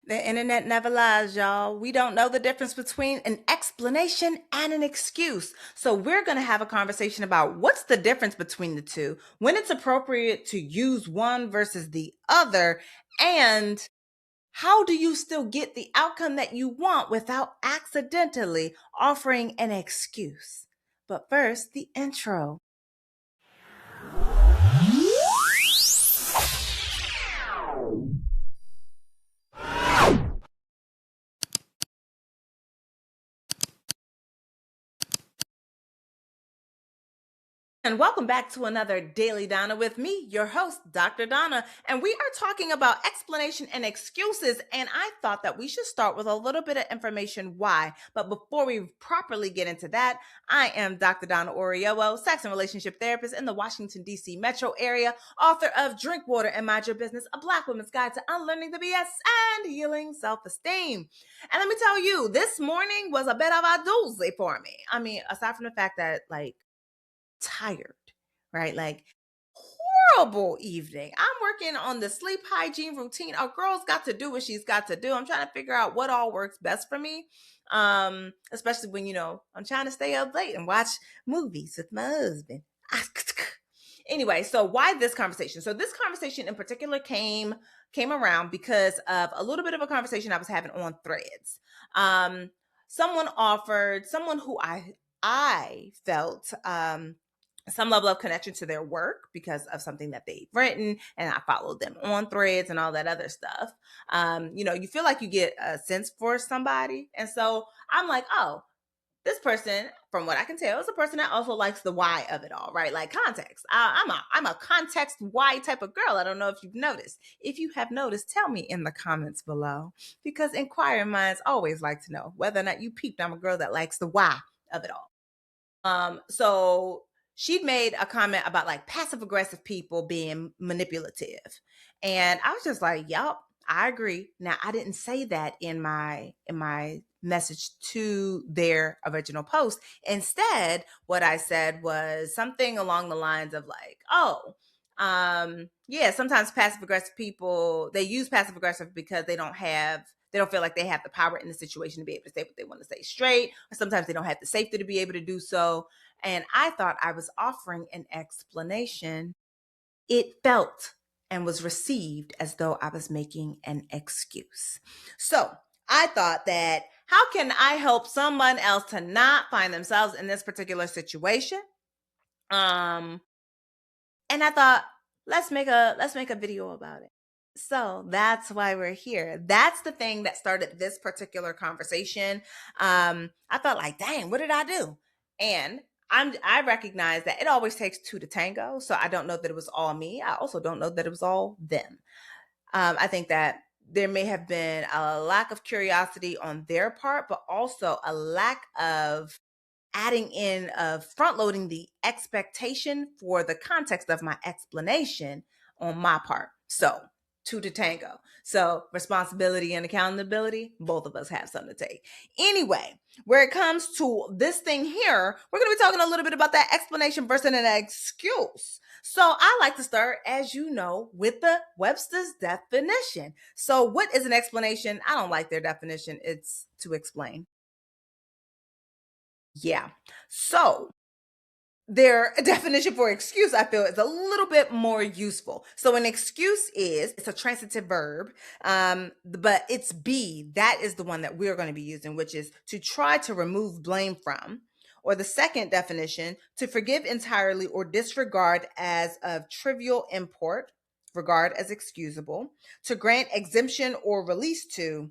The internet never lies, y'all. We don't know the difference between an explanation and an excuse. So, we're going to have a conversation about what's the difference between the two, when it's appropriate to use one versus the other, and how do you still get the outcome that you want without accidentally offering an excuse? But first, the intro. And welcome back to another Daily Donna with me, your host, Dr. Donna. And we are talking about explanation and excuses. And I thought that we should start with a little bit of information why. But before we properly get into that, I am Dr. Donna Oriowo, sex and relationship therapist in the Washington, D.C. metro area, author of Drink Water and Mind Your Business, a Black woman's guide to unlearning the BS and healing self-esteem. And let me tell you, this morning was a bit of a doozy for me. I mean, aside from the fact that, tired, right? Like, horrible evening. I'm working on the sleep hygiene routine. A girl's got to do what she's got to do. I'm trying to figure out what all works best for me. Especially when, I'm trying to stay up late and watch movies with my husband. Anyway, so why this conversation? So this conversation in particular came around because of a little bit of a conversation I was having on Threads. Someone who I felt some level of connection to their work because of something that they've written, and I followed them on Threads and all that other stuff. You feel like you get a sense for somebody. And so I'm like, oh, this person, from what I can tell, is a person that also likes the why of it all, right? Like context. I'm a context why type of girl. I don't know if you've noticed. If you have noticed, tell me in the comments below, because inquiring minds always like to know whether or not you peeped. I'm a girl that likes the why of it all. So she'd made a comment about like passive aggressive people being manipulative. And I was just like, yup, I agree. Now, I didn't say that in my message to their original post. Instead, what I said was something along the lines of like, oh, yeah, sometimes passive aggressive people, they use passive aggressive because they don't feel like they have the power in the situation to be able to say what they want to say straight, or sometimes they don't have the safety to be able to do so. And I thought I was offering an explanation. It felt and was received as though I was making an excuse. So I thought that, how can I help someone else to not find themselves in this particular situation? And I thought, let's make a video about it. So that's why we're here. That's the thing that started this particular conversation. I thought like, dang, what did I do? And I recognize that it always takes two to tango. So I don't know that it was all me. I also don't know that it was all them. I think that there may have been a lack of curiosity on their part, but also a lack of adding in of front loading the expectation for the context of my explanation on my part. So two to tango. So responsibility and accountability, both of us have something to take. Anyway, where it comes to this thing here, we're going to be talking a little bit about that explanation versus an excuse. So I like to start, as you know, with the Webster's definition. So what is an explanation? I don't like their definition. It's to explain. Yeah. So their definition for excuse, I feel, is a little bit more useful. So an excuse it's a transitive verb, but it's be. That is the one that we're going to be using, which is to try to remove blame from. Or the second definition, to forgive entirely or disregard as of trivial import, regard as excusable, to grant exemption or release to.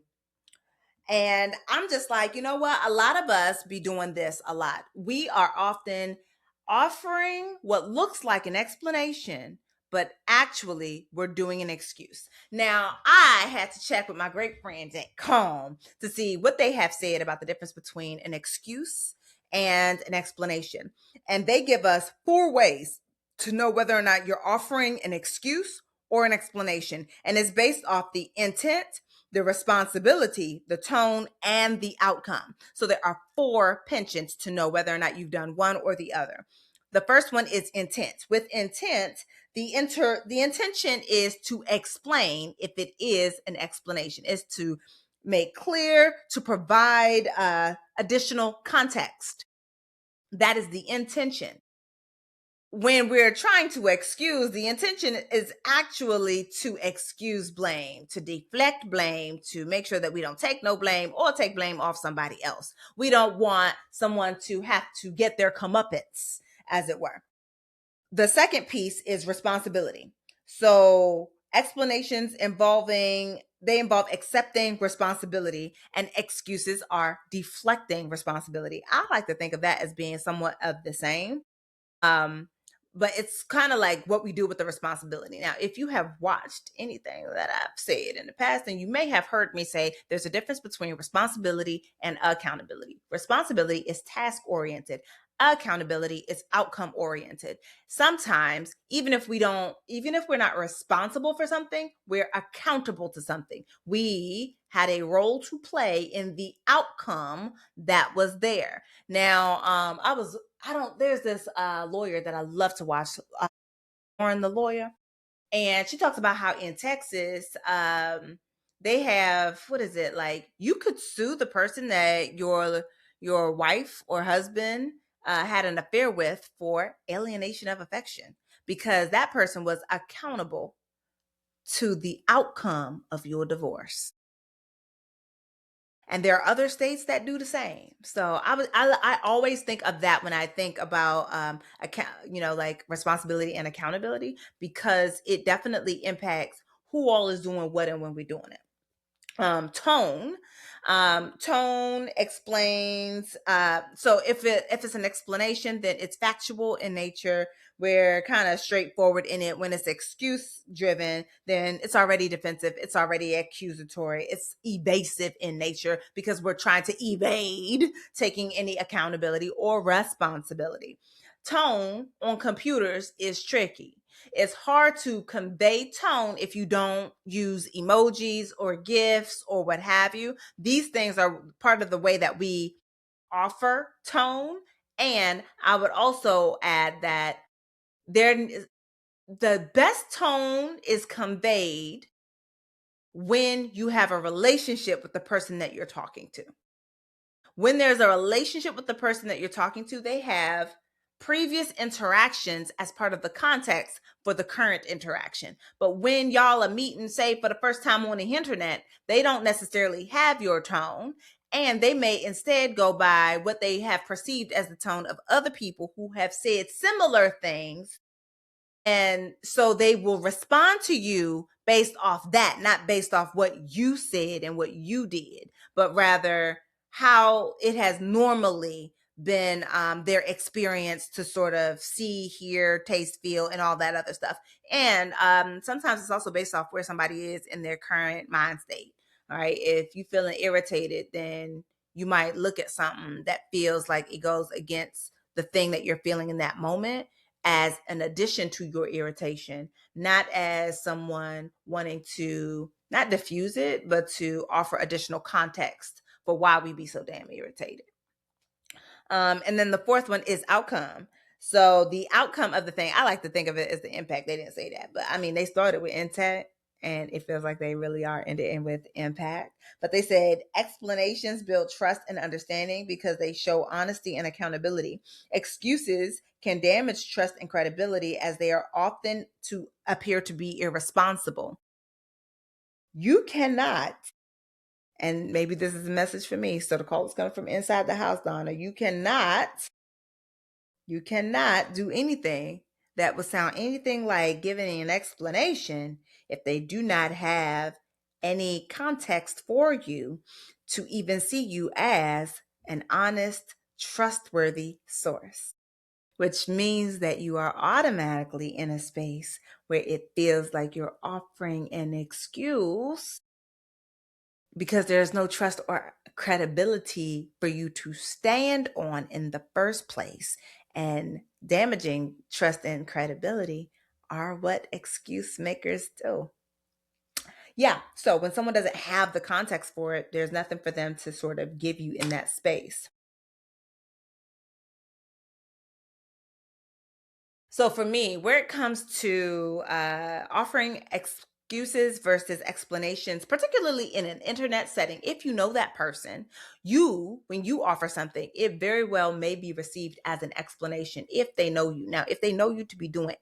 And I'm just like, you know what? A lot of us be doing this a lot. We are often offering what looks like an explanation, but actually we're doing an excuse. Now, I had to check with my great friends at Calm to see what they have said about the difference between an excuse and an explanation. And they give us 4 ways to know whether or not you're offering an excuse or an explanation. And it's based off the intent, the responsibility, the tone, and the outcome. So there are 4 pensions to know whether or not you've done one or the other. The first one is intent. With intent, the intention is to explain. If it is an explanation, is to make clear, to provide additional context. That is the intention. When we're trying to excuse, the intention is actually to excuse blame, to deflect blame, to make sure that we don't take no blame or take blame off somebody else. We don't want someone to have to get their comeuppance, as it were. The second piece is responsibility. So explanations involve accepting responsibility, and excuses are deflecting responsibility. I like to think of that as being somewhat of the same. Um, but it's kind of like what we do with the responsibility. Now, if you have watched anything that I've said in the past, then you may have heard me say there's a difference between responsibility and accountability. Responsibility is task oriented. Accountability is outcome oriented. Sometimes, even if we're not responsible for something, we're accountable to something. We had a role to play in the outcome that was there. Now, there's this lawyer that I love to watch, Lauren the lawyer, and she talks about how in Texas, they have, what is it, like, you could sue the person that your wife or husband had an affair with for alienation of affection, because that person was accountable to the outcome of your divorce. And there are other states that do the same. So I always think of that when I think about like responsibility and accountability, because it definitely impacts who all is doing what and when we're doing it. Tone explains. So if it's an explanation, then it's factual in nature. We're kind of straightforward in it. When it's excuse driven, then it's already defensive. It's already accusatory. It's evasive in nature, because we're trying to evade taking any accountability or responsibility. Tone on computers is tricky. It's hard to convey tone if you don't use emojis or GIFs or what have you. These things are part of the way that we offer tone. And I would also add that the best tone is conveyed when you have a relationship with the person that you're talking to. When there's a relationship with the person that you're talking to, they have previous interactions as part of the context for the current interaction. But when y'all are meeting, say, for the first time on the internet, they don't necessarily have your tone. And they may instead go by what they have perceived as the tone of other people who have said similar things. And so they will respond to you based off that, not based off what you said and what you did, but rather how it has normally been their experience to sort of see, hear, taste, feel, and all that other stuff. And sometimes it's also based off where somebody is in their current mind state. All right. If you're feeling irritated, then you might look at something that feels like it goes against the thing that you're feeling in that moment as an addition to your irritation, not as someone wanting to not diffuse it, but to offer additional context for why we be so damn irritated. And then the fourth one is outcome. So the outcome of the thing, I like to think of it as the impact. They didn't say that, but I mean, they started with intent, and it feels like they really are ending with impact. But they said explanations build trust and understanding because they show honesty and accountability. Excuses can damage trust and credibility as they are often to appear to be irresponsible. You cannot, and maybe this is a message for me, so the call is coming from inside the house, Donna. You cannot do anything that would sound anything like giving an explanation if they do not have any context for you to even see you as an honest, trustworthy source, which means that you are automatically in a space where it feels like you're offering an excuse because there's no trust or credibility for you to stand on in the first place. And damaging trust and credibility are what excuse makers do. Yeah, so when someone doesn't have the context for it, there's nothing for them to sort of give you in that space. So for me, where it comes to offering excuses versus explanations, particularly in an internet setting, if you know that person, when you offer something, it very well may be received as an explanation if they know you. Now, if they know you to be doing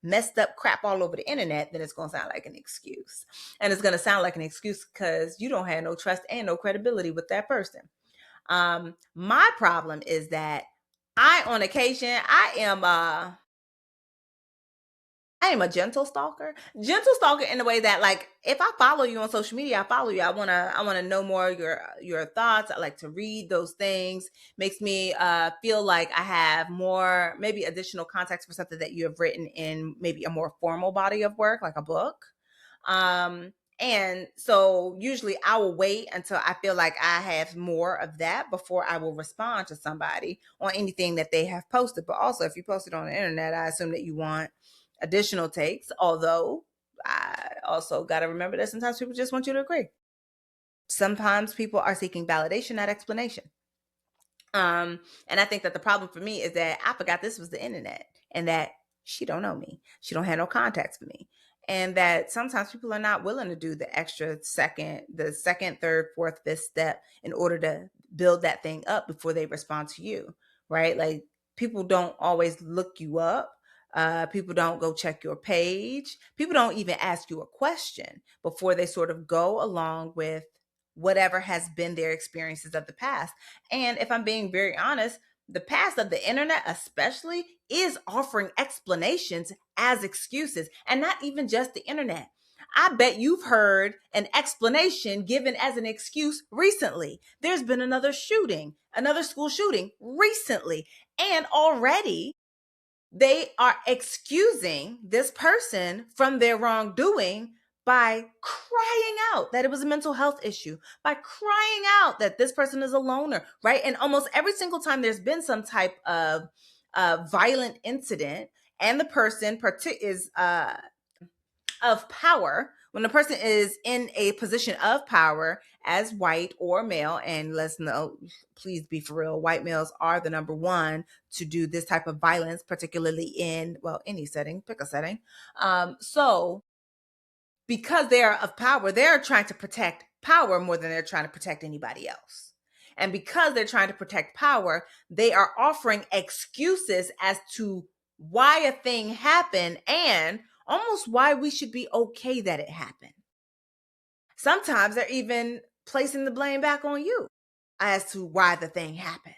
messed up crap all over the internet, then it's going to sound like an excuse. And it's going to sound like an excuse because you don't have no trust and no credibility with that person. My problem is that on occasion, I am a gentle stalker. Gentle stalker in the way that, like, if I follow you on social media, I follow you. I wanna know more of your thoughts. I like to read those things. Makes me feel like I have more, maybe additional context for something that you have written in maybe a more formal body of work, like a book. And so usually I will wait until I feel like I have more of that before I will respond to somebody on anything that they have posted. But also, if you post it on the internet, I assume that you want additional takes. Although I also got to remember that sometimes people just want you to agree. Sometimes people are seeking validation, not explanation. And I think that the problem for me is that I forgot this was the internet and that she don't know me. She don't have no contacts for me. And that sometimes people are not willing to do the second, third, fourth, fifth step in order to build that thing up before they respond to you, right? Like, people don't always look you up. People don't go check your page. People don't even ask you a question before they sort of go along with whatever has been their experiences of the past. And if I'm being very honest, the past of the internet, especially, is offering explanations as excuses, and not even just the internet. I bet you've heard an explanation given as an excuse recently. There's been another shooting, another school shooting recently, and already they are excusing this person from their wrongdoing by crying out that it was a mental health issue, by crying out that this person is a loner, right? And almost every single time there's been some type of violent incident and the person is of power, when the person is in a position of power as white or male, and let's know, please be for real, white males are the number one to do this type of violence, particularly in, well, any setting, pick a setting. So because they are of power, they're trying to protect power more than they're trying to protect anybody else. And because they're trying to protect power, they are offering excuses as to why a thing happened and almost why we should be okay that it happened. Sometimes they're even placing the blame back on you as to why the thing happened.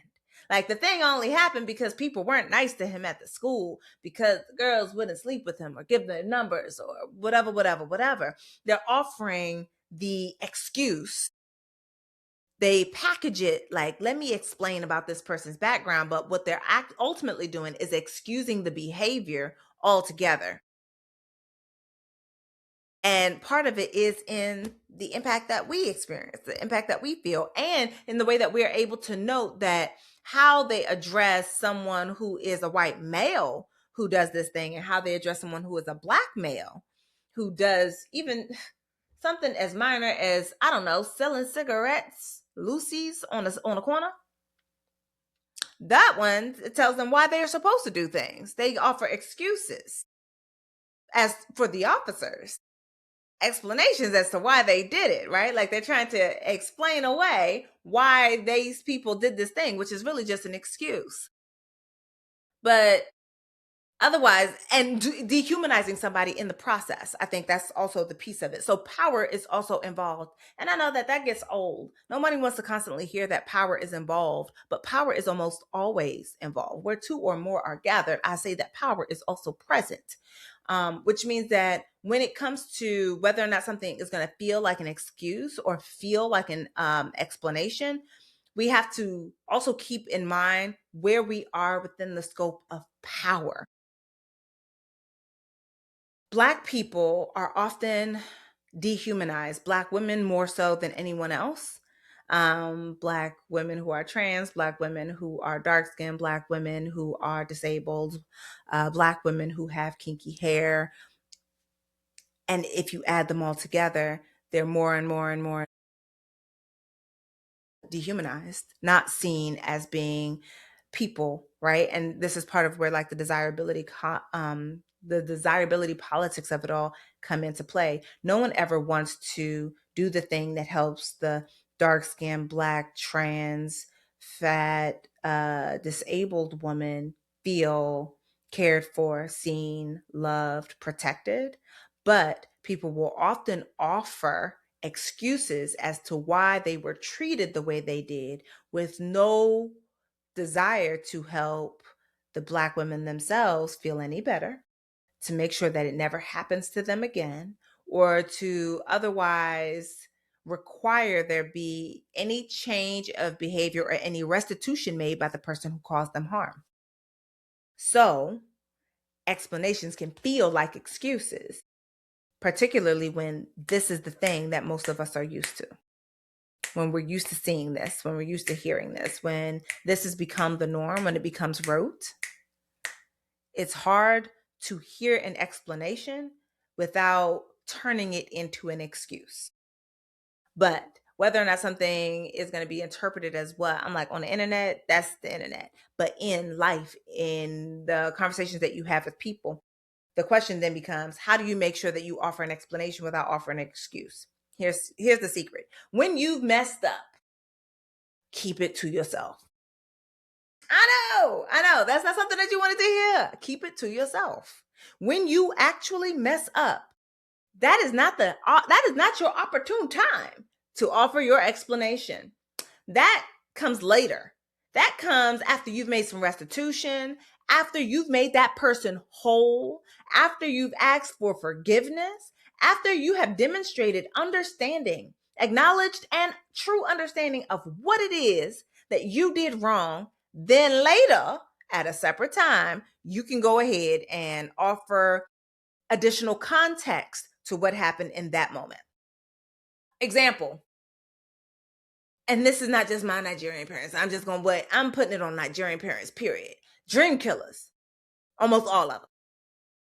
Like, the thing only happened because people weren't nice to him at the school, because the girls wouldn't sleep with him or give their numbers or whatever, whatever, whatever. They're offering the excuse. They package it like, let me explain about this person's background. But what they're ultimately doing is excusing the behavior altogether. And part of it is in the impact that we experience, the impact that we feel, and in the way that we are able to note that how they address someone who is a white male who does this thing, and how they address someone who is a black male who does even something as minor as, I don't know, selling cigarettes, Lucy's on a corner. That one, it tells them why they're supposed to do things. They offer excuses as for the officers, explanations as to why they did it, right? Like, they're trying to explain away why these people did this thing, which is really just an excuse. But otherwise, and dehumanizing somebody in the process, I think that's also the piece of it. So power is also involved. And I know that that gets old. Nobody wants to constantly hear that power is involved, but power is almost always involved. Where two or more are gathered, I say that power is also present. Which means that when it comes to whether or not something is going to feel like an excuse or feel like an explanation, we have to also keep in mind where we are within the scope of power. Black people are often dehumanized, Black women more so than anyone else. Black women who are trans, Black women who are dark skinned, Black women who are disabled, Black women who have kinky hair. And if you add them all together, they're more and more and more dehumanized, not seen as being people, right? And this is part of where like the desirability politics of it all come into play. No one ever wants to do the thing that helps the dark skinned, black, trans, fat, disabled woman feel cared for, seen, loved, protected. But people will often offer excuses as to why they were treated the way they did, with no desire to help the Black women themselves feel any better, to make sure that it never happens to them again, or to otherwise require there be any change of behavior or any restitution made by the person who caused them harm. So, explanations can feel like excuses, particularly when this is the thing that most of us are used to. When we're used to seeing this, when we're used to hearing this, when this has become the norm, when it becomes rote, it's hard to hear an explanation without turning it into an excuse. But whether or not something is going to be interpreted as what, I'm like, on the internet, that's the internet. But in life, in the conversations that you have with people, the question then becomes, how do you make sure that you offer an explanation without offering an excuse? Here's the secret. When you've messed up, keep it to yourself. I know. That's not something that you wanted to hear. Keep it to yourself. When you actually mess up, that is not your opportune time to offer your explanation. That comes later. That comes after you've made some restitution, after you've made that person whole, after you've asked for forgiveness, after you have demonstrated understanding, acknowledged and true understanding of what it is that you did wrong. Then later, at a separate time, you can go ahead and offer additional context to what happened in that moment. Example, and this is not just my Nigerian parents. I'm putting it on Nigerian parents, period. Dream killers, almost all of them.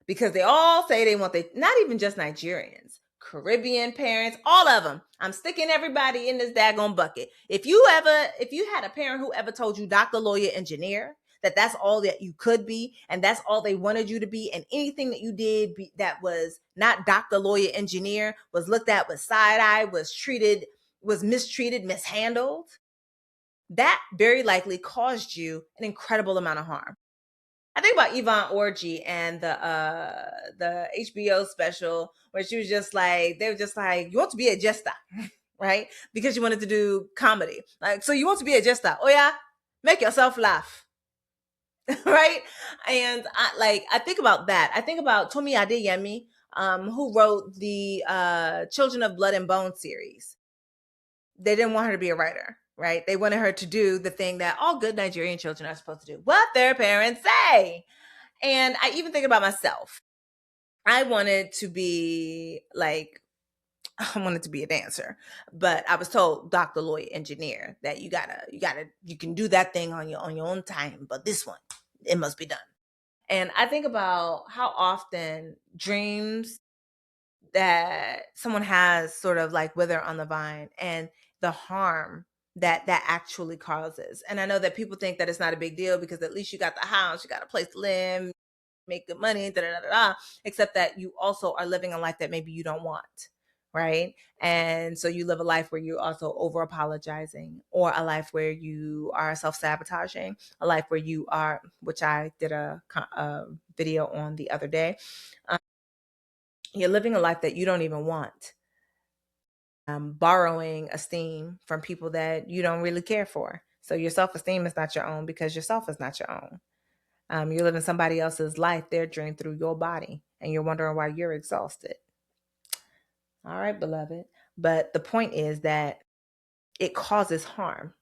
Because they all say they want not even just Nigerians, Caribbean parents, all of them. I'm sticking everybody in this daggone bucket. If you had a parent who ever told you doctor, lawyer, engineer, that's all that you could be, and that's all they wanted you to be, and anything that you did that was not doctor, lawyer, engineer was looked at with side eye, was mistreated, mishandled, that very likely caused you an incredible amount of harm. I think about Yvonne Orji and the HBO special where they were just like, you want to be a jester, right? Because you wanted to do comedy. Like, so you want to be a jester. Oh yeah, make yourself laugh. Right? And I think about that. I think about Tomi Adeyemi, who wrote the Children of Blood and Bone series. They didn't want her to be a writer, right? They wanted her to do the thing that all good Nigerian children are supposed to do, what their parents say. And I even think about myself. I wanted to be a dancer, but I was told doctor, lawyer, engineer, that you can do that thing on your own time, but this one, it must be done. And I think about how often dreams that someone has sort of like wither on the vine, and the harm that actually causes. And I know that people think that it's not a big deal because at least you got the house, you got a place to live, make good money, except that you also are living a life that maybe you don't want, right? And so you live a life where you're also over apologizing, or a life where you are self-sabotaging, a life where you are, which I did a video on the other day, you're living a life that you don't even want, borrowing esteem from people that you don't really care for. So your self-esteem is not your own because yourself is not your own. You're living somebody else's life, their dream, through your body, and you're wondering why you're exhausted. All right, beloved. But the point is that it causes harm.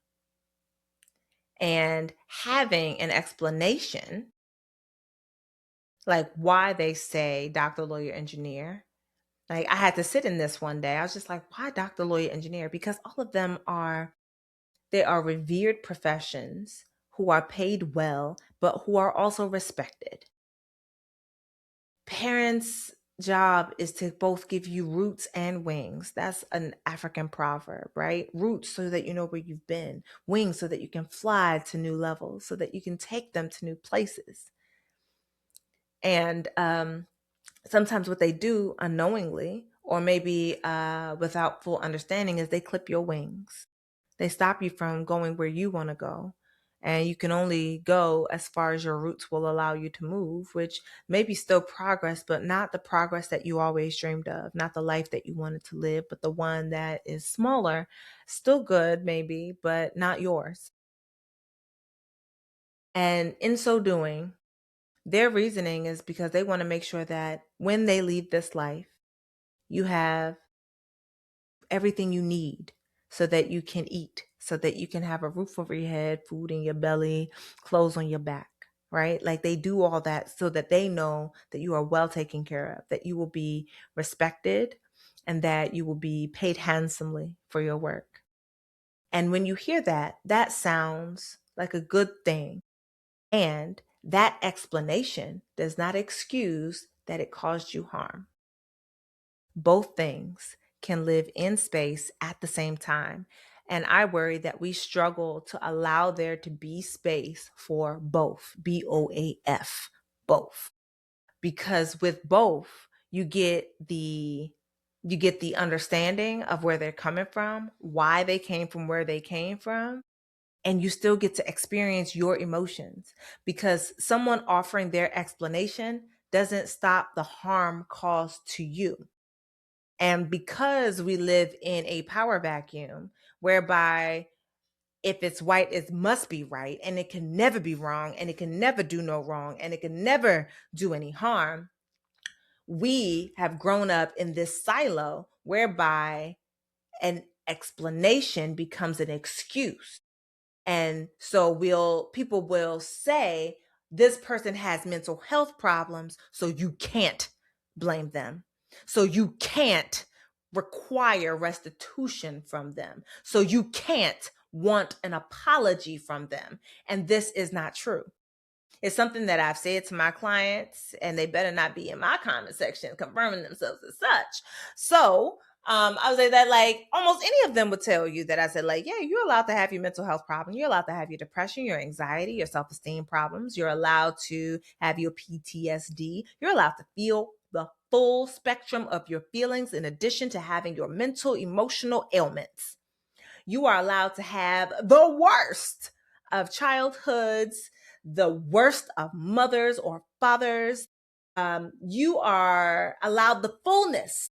And having an explanation, like why they say doctor, lawyer, engineer, like I had to sit in this one day. I was just like, why doctor, lawyer, engineer? Because all of them they are revered professions who are paid well, but who are also respected. Parents job is to both give you roots and wings. That's an African proverb, right? Roots so that you know where you've been, wings so that you can fly to new levels, so that you can take them to new places. And sometimes what they do unknowingly, or maybe without full understanding, is they clip your wings. They stop you from going where you want to go. And you can only go as far as your roots will allow you to move, which may be still progress, but not the progress that you always dreamed of, not the life that you wanted to live, but the one that is smaller, still good maybe, but not yours. And in so doing, their reasoning is because they want to make sure that when they leave this life, you have everything you need so that you can eat, so that you can have a roof over your head, food in your belly, clothes on your back, right? Like they do all that so that they know that you are well taken care of, that you will be respected, and that you will be paid handsomely for your work. And when you hear that, that sounds like a good thing. And that explanation does not excuse that it caused you harm. Both things can live in space at the same time. And I worry that we struggle to allow there to be space for both, BOAF, both. Because with both, you get the understanding of where they're coming from, why they came from where they came from, and you still get to experience your emotions, because someone offering their explanation doesn't stop the harm caused to you. And because we live in a power vacuum whereby if it's white, it must be right, and it can never be wrong, and it can never do no wrong, and it can never do any harm, we have grown up in this silo whereby an explanation becomes an excuse. And so people will say, this person has mental health problems, so you can't blame them. So you can't require restitution from them. So you can't want an apology from them. And this is not true. It's something that I've said to my clients, and they better not be in my comment section confirming themselves as such. So I would say that like almost any of them would tell you that I said, like, yeah, you're allowed to have your mental health problem. You're allowed to have your depression, your anxiety, your self-esteem problems. You're allowed to have your PTSD. You're allowed to feel the full spectrum of your feelings in addition to having your mental, emotional ailments. You are allowed to have the worst of childhoods, the worst of mothers or fathers. You are allowed the fullness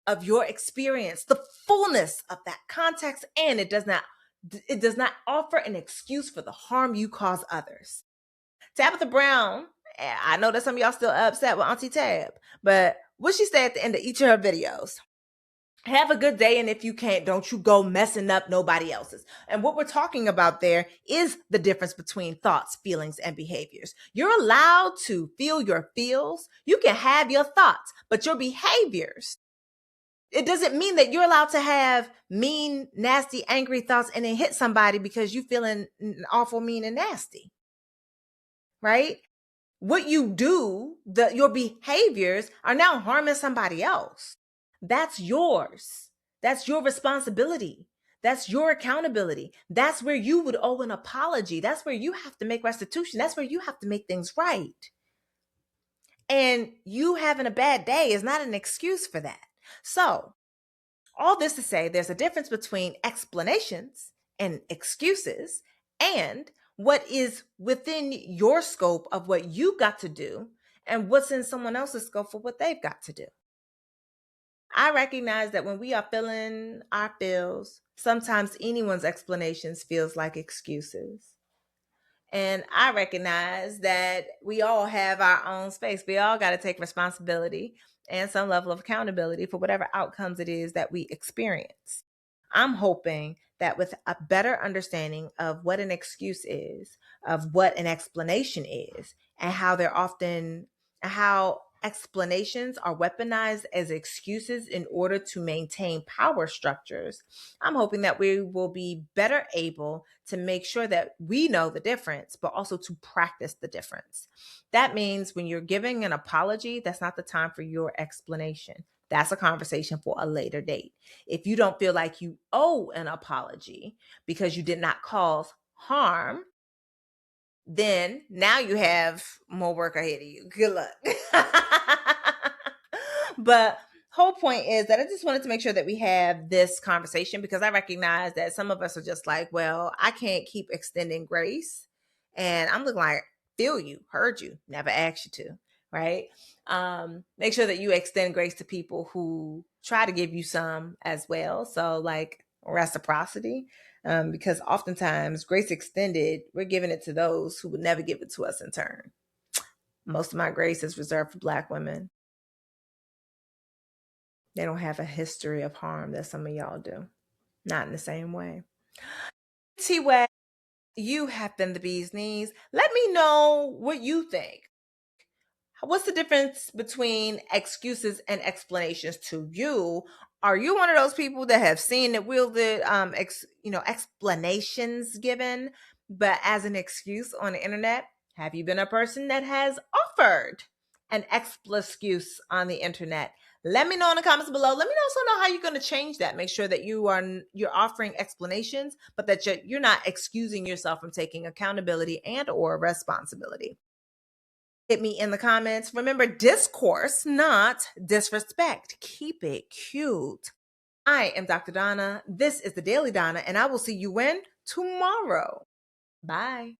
of your experience, the fullness of that context, and it does not offer an excuse for the harm you cause others. Tabitha Brown, I know that some of y'all still upset with Auntie Tab, but what she said at the end of each of her videos: have a good day, and if you can't, don't you go messing up nobody else's. And what we're talking about there is the difference between thoughts, feelings, and behaviors. You're allowed to feel your feels. You can have your thoughts, but your behaviors, it doesn't mean that you're allowed to have mean, nasty, angry thoughts and then hit somebody because you feeling awful, mean, and nasty, right? What you do, your behaviors are now harming somebody else. That's yours. That's your responsibility. That's your accountability. That's where you would owe an apology. That's where you have to make restitution. That's where you have to make things right. And you having a bad day is not an excuse for that. So, all this to say, there's a difference between explanations and excuses and what is within your scope of what you got to do and what's in someone else's scope for what they've got to do. I recognize that when we are feeling our feels, sometimes anyone's explanations feels like excuses. And I recognize that we all have our own space. We all got to take responsibility and some level of accountability for whatever outcomes it is that we experience. I'm hoping that with a better understanding of what an excuse is, of what an explanation is, and how explanations are weaponized as excuses in order to maintain power structures, I'm hoping that we will be better able to make sure that we know the difference, but also to practice the difference. That means when you're giving an apology, that's not the time for your explanation. That's a conversation for a later date. If you don't feel like you owe an apology because you did not cause harm, then now you have more work ahead of you. Good luck. But whole point is that I just wanted to make sure that we have this conversation because I recognize that some of us are just like, well, I can't keep extending grace. And I'm looking like, feel you, heard you, never asked you to, right? Make sure that you extend grace to people who try to give you some as well. So like reciprocity, because oftentimes grace extended, we're giving it to those who would never give it to us in turn. Most of my grace is reserved for Black women. They don't have a history of harm that some of y'all do. Not in the same way. T-Way, you have been the bee's knees. Let me know what you think. What's the difference between excuses and explanations to you? Are you one of those people that have seen it wielded, explanations given, but as an excuse on the internet? Have you been a person that has offered an excuse on the internet? Let me know in the comments below. Let me also know how you're going to change that. Make sure that you're offering explanations, but that you're not excusing yourself from taking accountability and or responsibility. Hit me in the comments. Remember, discourse, not disrespect. Keep it cute. I am Dr. Donna. This is the Daily Donna, and I will see you when tomorrow. Bye.